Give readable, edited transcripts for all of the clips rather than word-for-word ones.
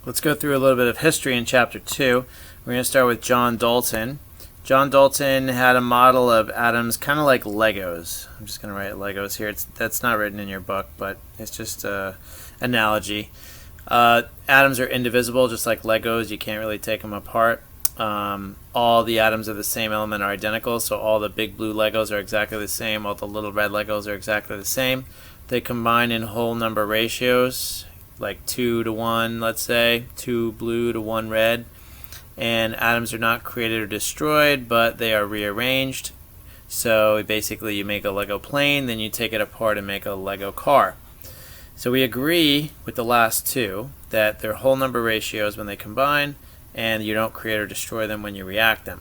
Let's go through a little bit of history in Chapter 2. We're going to start with John Dalton. John Dalton had a model of atoms kind of like Legos. I'm just going to write Legos here. That's not written in your book, but it's just an analogy. Atoms are indivisible, just like Legos. You can't really take them apart. All the atoms of the same element are identical, so all the big blue Legos are exactly the same. All the little red Legos are exactly the same. They combine in whole number ratios, like 2 to 1, let's say, 2 blue to 1 red. And atoms are not created or destroyed, but they are rearranged. So basically you make a Lego plane, then you take it apart and make a Lego car. So we agree with the last two that they're whole number ratios when they combine, and you don't create or destroy them when you react them.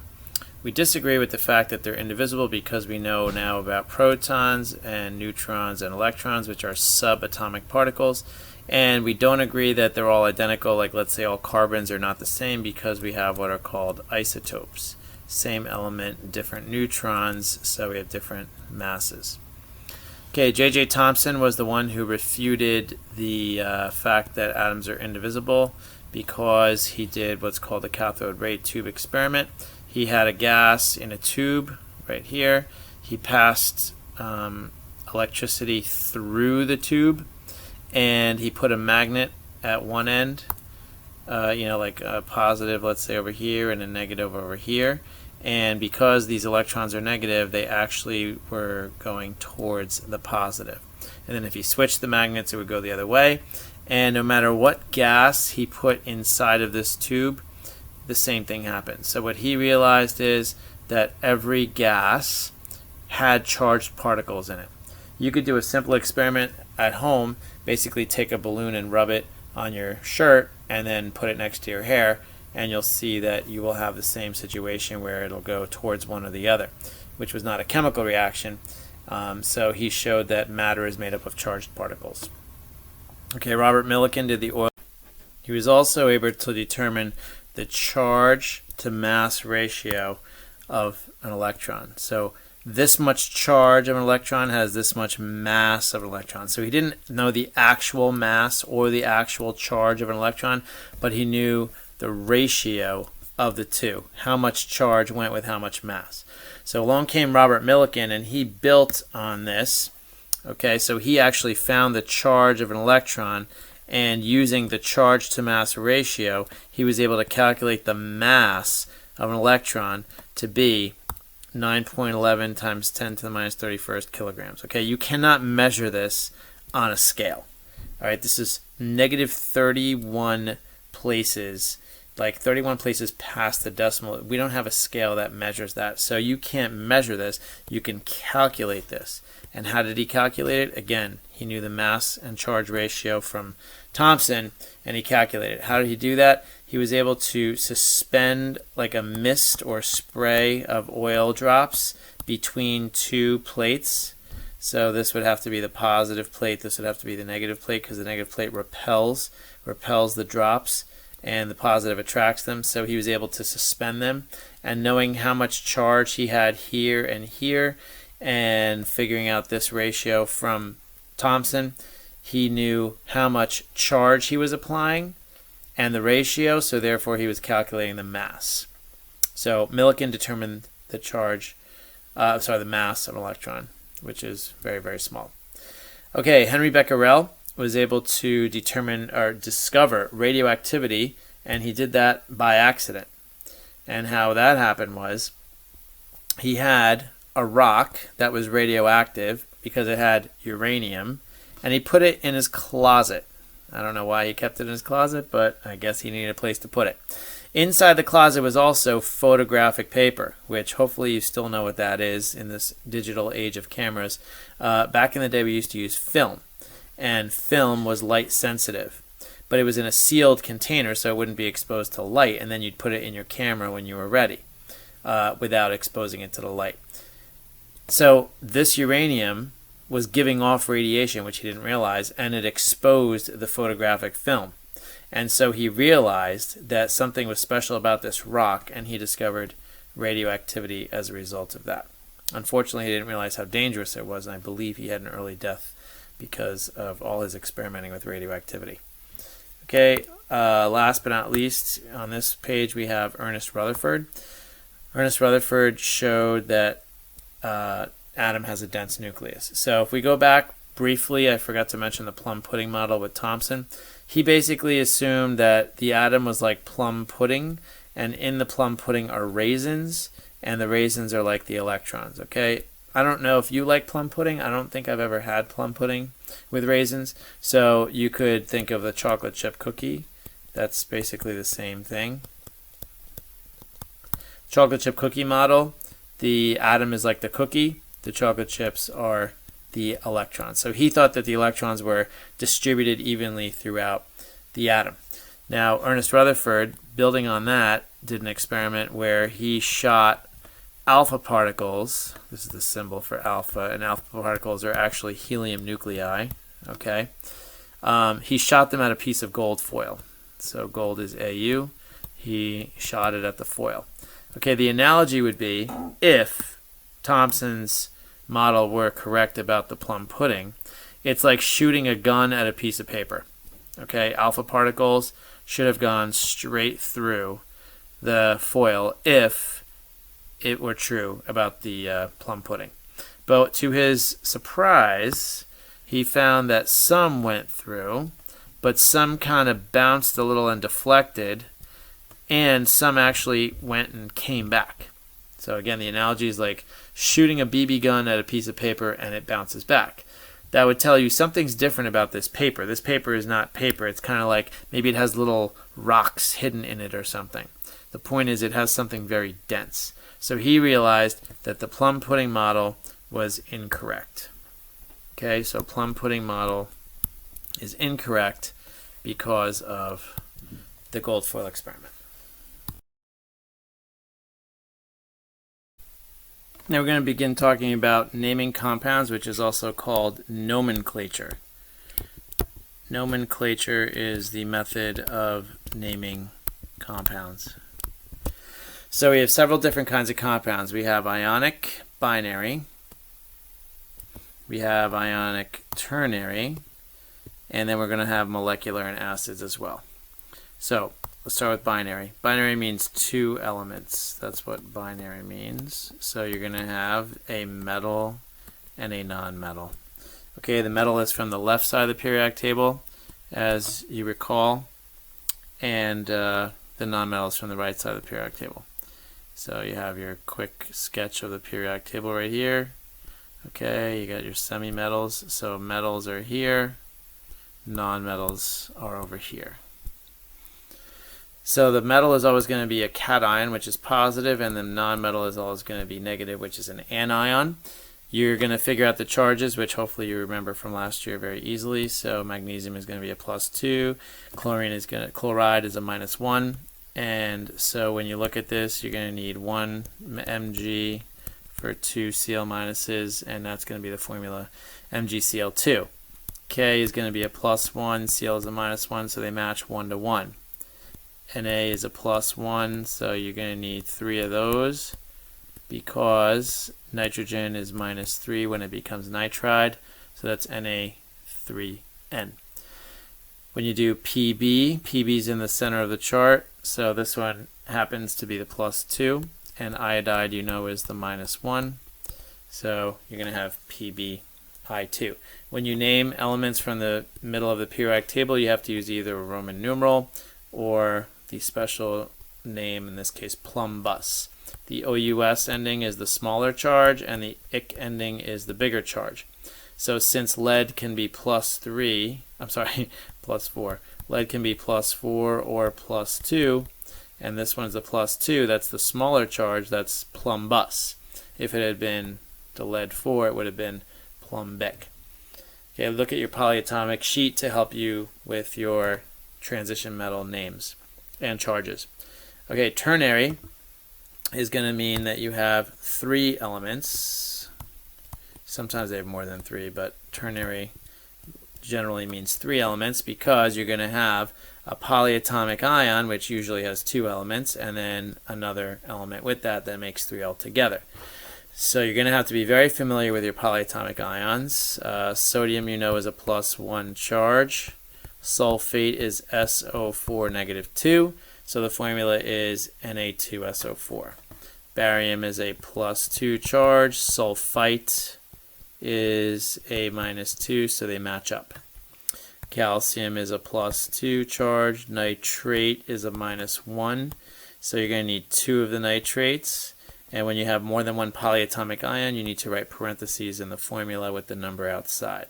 We disagree with the fact that they're indivisible because we know now about protons and neutrons and electrons, which are subatomic particles. And we don't agree that they're all identical, like let's say all carbons are not the same, because we have what are called isotopes. Same element, different neutrons, so we have different masses. Okay, J.J. Thomson was the one who refuted the fact that atoms are indivisible because he did what's called the cathode ray tube experiment. He had a gas in a tube right here. He passed electricity through the tube, and he put a magnet at one end, like a positive, let's say, over here, and a negative over here. And because these electrons are negative, they actually were going towards the positive. And then if he switched the magnets, it would go the other way. And no matter what gas he put inside of this tube, the same thing happens. So what he realized is that every gas had charged particles in it. You could do a simple experiment at home, basically take a balloon and rub it on your shirt and then put it next to your hair, and you'll see that you will have the same situation where it'll go towards one or the other, which was not a chemical reaction. So he showed that matter is made up of charged particles. Okay, Robert Millikan did the oil. He was also able to determine the charge to mass ratio of an electron. So this much charge of an electron has this much mass of an electron. So he didn't know the actual mass or the actual charge of an electron, but he knew the ratio of the two, how much charge went with how much mass. So along came Robert Millikan, and he built on this. Okay, so he actually found the charge of an electron, and using the charge to mass ratio, he was able to calculate the mass of an electron to be 9.11 times 10 to the minus 31st kilograms. Okay, you cannot measure this on a scale. All right, this is negative 31 places, like 31 places past the decimal. We don't have a scale that measures that, so you can't measure this. You can calculate this. And how did he calculate it? Again, he knew the mass and charge ratio from Thomson, and he calculated it. How did he do that? He was able to suspend like a mist or spray of oil drops between two plates. So this would have to be the positive plate, this would have to be the negative plate, because the negative plate repels the drops, and the positive attracts them. So he was able to suspend them, and knowing how much charge he had here and here, and figuring out this ratio from Thomson, he knew how much charge he was applying and the ratio, so therefore he was calculating the mass. So Millikan determined the the mass of an electron, which is very, very small. Okay, Henry Becquerel was able to determine or discover radioactivity, and he did that by accident. And how that happened was he had a rock that was radioactive because it had uranium, and he put it in his closet. I don't know why he kept it in his closet, but I guess he needed a place to put it. Inside the closet was also photographic paper, which hopefully you still know what that is in this digital age of cameras. Back in the day we used to use film, and film was light sensitive, but it was in a sealed container so it wouldn't be exposed to light, and then you'd put it in your camera when you were ready without exposing it to the light. So this uranium was giving off radiation, which he didn't realize, and it exposed the photographic film. And so he realized that something was special about this rock, and he discovered radioactivity as a result of that. Unfortunately, he didn't realize how dangerous it was, and I believe he had an early death because of all his experimenting with radioactivity. Okay, last but not least, on this page we have Ernest Rutherford. Ernest Rutherford showed that atom has a dense nucleus. So if we go back briefly, I forgot to mention the plum pudding model with Thomson. He basically assumed that the atom was like plum pudding, and in the plum pudding are raisins, and the raisins are like the electrons. Okay, I don't know if you like plum pudding. I don't think I've ever had plum pudding with raisins. So you could think of the chocolate chip cookie. That's basically the same thing. Chocolate chip cookie model, the atom is like the cookie, the chocolate chips are the electrons. So he thought that the electrons were distributed evenly throughout the atom. Now Ernest Rutherford, building on that, did an experiment where he shot alpha particles. This is the symbol for alpha, and alpha particles are actually helium nuclei. Okay, he shot them at a piece of gold foil. So gold is Au. He shot it at the foil. Okay, the analogy would be if Thomson's model were correct about the plum pudding, it's like shooting a gun at a piece of paper. Okay, alpha particles should have gone straight through the foil if it were true about the plum pudding. But to his surprise, he found that some went through, but some kind of bounced a little and deflected, and some actually went and came back. So again, the analogy is like shooting a BB gun at a piece of paper and it bounces back. That would tell you something's different about this paper. This paper is not paper. It's kind of like maybe it has little rocks hidden in it or something. The point is it has something very dense. So he realized that the plum pudding model was incorrect. Okay, so plum pudding model is incorrect because of the gold foil experiment. Now we're going to begin talking about naming compounds, which is also called nomenclature. Nomenclature is the method of naming compounds. So we have several different kinds of compounds. We have ionic binary, we have ionic ternary, and then we're going to have molecular and acids as well. So let's start with binary. Binary means two elements. That's what binary means. So you're going to have a metal and a non-metal. Okay, the metal is from the left side of the periodic table, as you recall, and the non-metal is from the right side of the periodic table. So you have your quick sketch of the periodic table right here. Okay, you got your semi-metals. So metals are here, non-metals are over here. So the metal is always going to be a cation, which is positive, and the non-metal is always going to be negative, which is an anion. You're going to figure out the charges, which hopefully you remember from last year very easily. So magnesium is going to be a +2, chloride is a -1, and so when you look at this, you're going to need 1 Mg for 2 Cl minuses, and that's going to be the formula MgCl2. K is going to be a +1, Cl is a -1, so they match 1 to 1. Na is a +1, so you're going to need 3 of those because nitrogen is -3 when it becomes nitride, so that's Na3N. When you do Pb, Pb is in the center of the chart, so this one happens to be the +2, and iodide you know is the -1, so you're going to have PbI2. When you name elements from the middle of the periodic table, you have to use either a Roman numeral or the special name, in this case plum bus. The OUS ending is the smaller charge and the IC ending is the bigger charge. So since lead can be +4, lead can be +4 or +2, and this one's a +2, that's the smaller charge, that's plum bus. If it had been the lead 4, it would have been plum bic. Okay, look at your polyatomic sheet to help you with your transition metal names and charges. Okay, ternary is going to mean that you have 3 elements. Sometimes they have more than 3, but ternary generally means 3 elements because you're going to have a polyatomic ion, which usually has 2 elements, and then another element with that that makes 3 altogether. So you're going to have to be very familiar with your polyatomic ions. Sodium you know is a +1 charge. Sulfate is SO4 negative 2, so the formula is Na2SO4. Barium is a +2 charge. Sulfite is a -2, so they match up. Calcium is a +2 charge. Nitrate is a -1, so you're going to need 2 of the nitrates. And when you have more than one polyatomic ion, you need to write parentheses in the formula with the number outside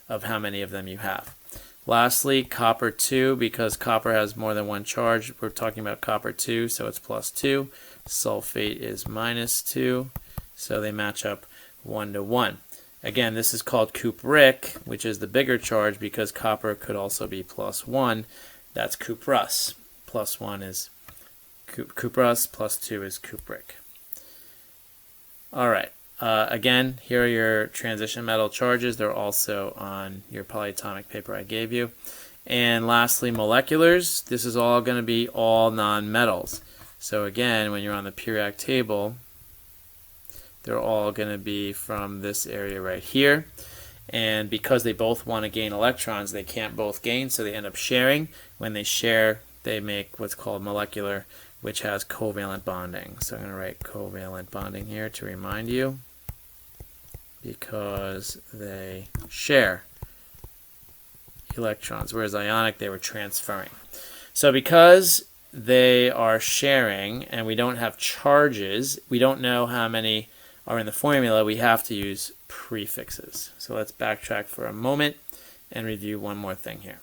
of how many of them you have. Lastly, copper 2, because copper has more than one charge, we're talking about copper 2, so it's +2. Sulfate is -2, so they match up 1 to 1. Again, this is called cupric, which is the bigger charge because copper could also be +1. That's cuprous. +1 is cuprous, +2 is cupric. All right. Again, here are your transition metal charges. They're also on your polyatomic paper I gave you. And lastly, moleculars. This is all going to be all non-metals. So again, when you're on the periodic table, they're all going to be from this area right here. And because they both want to gain electrons, they can't both gain, so they end up sharing. When they share, they make what's called molecular, which has covalent bonding. So I'm going to write covalent bonding here to remind you, because they share electrons, whereas ionic, they were transferring. So because they are sharing and we don't have charges, we don't know how many are in the formula, we have to use prefixes. So let's backtrack for a moment and review one more thing here.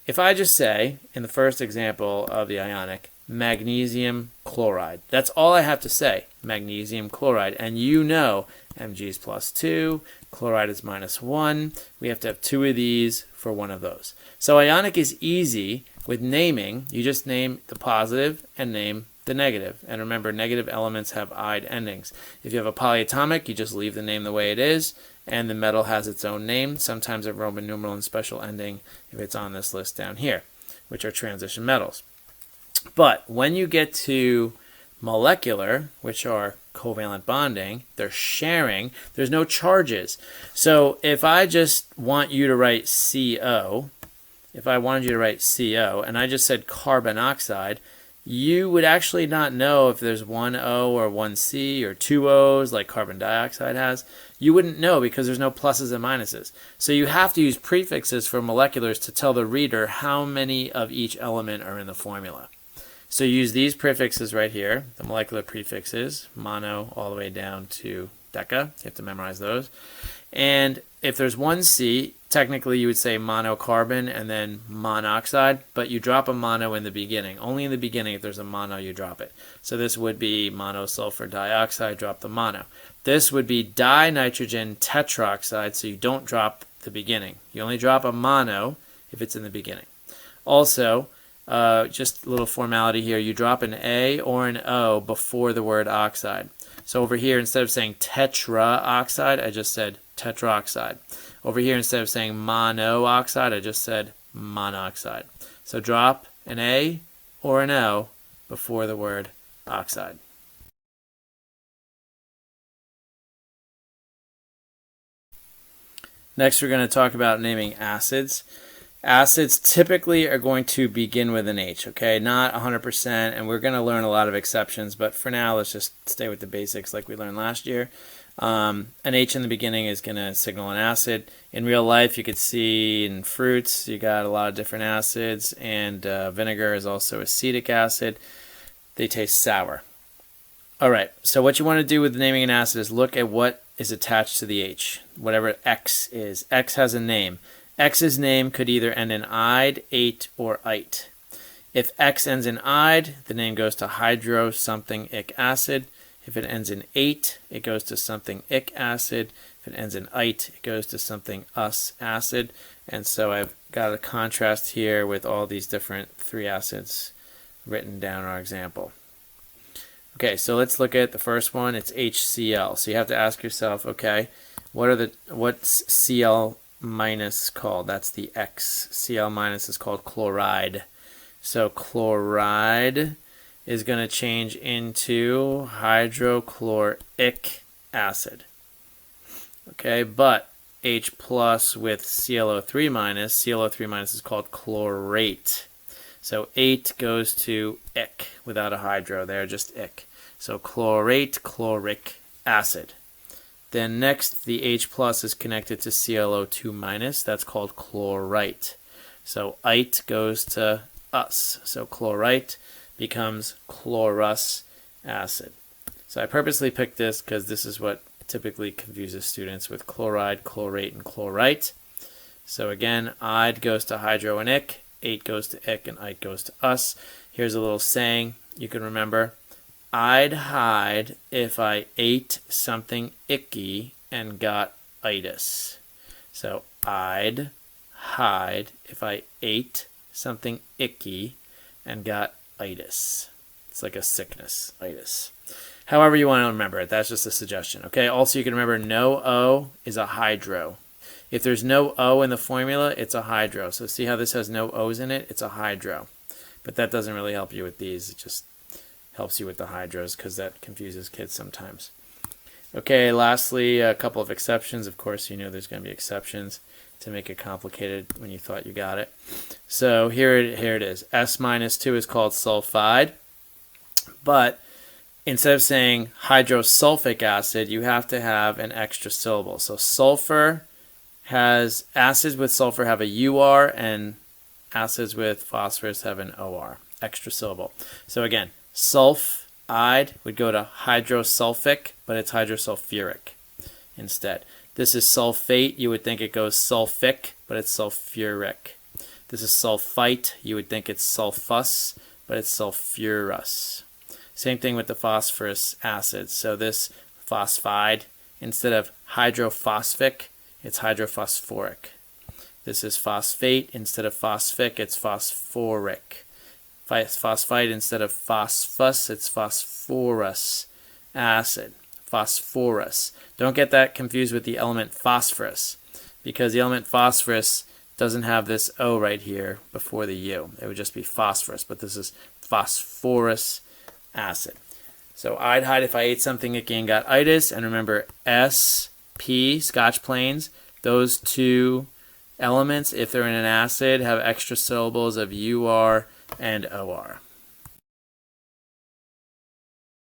If I just say, in the first example of the ionic, magnesium chloride, that's all I have to say, magnesium chloride, and you know Mg is +2, chloride is -1, we have to have 2 of these for one of those. So ionic is easy with naming. You just name the positive and name the negative. And remember, negative elements have "-ide" endings. If you have a polyatomic, you just leave the name the way it is, and the metal has its own name, sometimes a Roman numeral and special ending if it's on this list down here, which are transition metals. But when you get to molecular, which are covalent bonding, they're sharing, there's no charges. So if I just want you to write CO, if I wanted you to write CO, and I just said carbon oxide, you would actually not know if there's one O or one C or two O's like carbon dioxide has. You wouldn't know because there's no pluses and minuses. So you have to use prefixes for moleculars to tell the reader how many of each element are in the formula. So you use these prefixes right here, the molecular prefixes, mono all the way down to deca. You have to memorize those. And if there's one C, technically you would say monocarbon and then monoxide, but you drop a mono in the beginning. Only in the beginning, if there's a mono, you drop it. So this would be monosulfur dioxide, drop the mono. This would be dinitrogen tetroxide, so you don't drop the beginning. You only drop a mono if it's in the beginning. Also, just a little formality here, you drop an A or an O before the word oxide. So over here, instead of saying tetraoxide, I just said tetroxide. Over here, instead of saying monooxide, I just said monoxide. So drop an A or an O before the word oxide. Next, we're going to talk about naming acids. Acids typically are going to begin with an H, okay? Not 100%, and we're going to learn a lot of exceptions, but for now, let's just stay with the basics like we learned last year. An H in the beginning is going to signal an acid. In real life, you could see in fruits, you got a lot of different acids, and vinegar is also acetic acid. They taste sour. All right, so what you want to do with naming an acid is look at what is attached to the H, whatever X is. X has a name. X's name could either end in "-ide", "-ate", or "-ite". If X ends in "-ide", the name goes to hydro something ic acid. If it ends in "-ate", it goes to something ic acid. If it ends in "-ite", it goes to something us acid. And so I've got a contrast here with all these different 3 acids written down in our example. Okay, so let's look at the first one. It's HCl. So you have to ask yourself, okay, what's Cl minus called? That's the X. Cl minus is called chloride. So chloride is going to change into hydrochloric acid. Okay, but H plus with ClO3 minus. ClO3 minus is called chlorate. So 8 goes to ic without a hydro there, just ic. So chlorate, chloric acid. Then next, the H plus is connected to ClO2 minus. That's called chlorite. So ite goes to us. So chlorite becomes chlorous acid. So I purposely picked this because this is what typically confuses students with chloride, chlorate, and chlorite. So again, ide goes to hydro and ic, 8 goes to ic, and ite goes to us. Here's a little saying you can remember. I'd hide if I ate something icky and got itis. So I'd hide if I ate something icky and got itis. It's like a sickness, itis. However you want to remember it, that's just a suggestion. Okay. Also, you can remember no O is a hydro. If there's no O in the formula, it's a hydro. So see how this has no O's in it? It's a hydro. But that doesn't really help you with these. It just helps you with the hydros because that confuses kids sometimes. Okay, lastly, a couple of exceptions. Of course, you know there's going to be exceptions to make it complicated when you thought you got it. So here it is. S minus 2 is called sulfide. But instead of saying hydrosulfic acid, you have to have an extra syllable. So sulfur has, acids with sulfur have a UR, and acids with phosphorus have an OR, extra syllable. So again, sulfide would go to hydrosulfic, but it's hydrosulfuric instead. This is sulfate. You would think it goes sulfic, but it's sulfuric. This is sulfite. You would think it's sulfus, but it's sulfurous. Same thing with the phosphorus acids. So this phosphide, instead of hydrophosphic, it's hydrophosphoric. This is phosphate. Instead of phosphic, it's phosphoric. Phosphite, instead of phosphus, it's phosphorus acid. Phosphorus. Don't get that confused with the element phosphorus, because the element phosphorus doesn't have this O right here before the U. It would just be phosphorus, but this is phosphorus acid. So I'd hide if I ate something icky and got itis. And remember, SP, Scotch plains, those two elements, if they're in an acid, have extra syllables of UR and OR.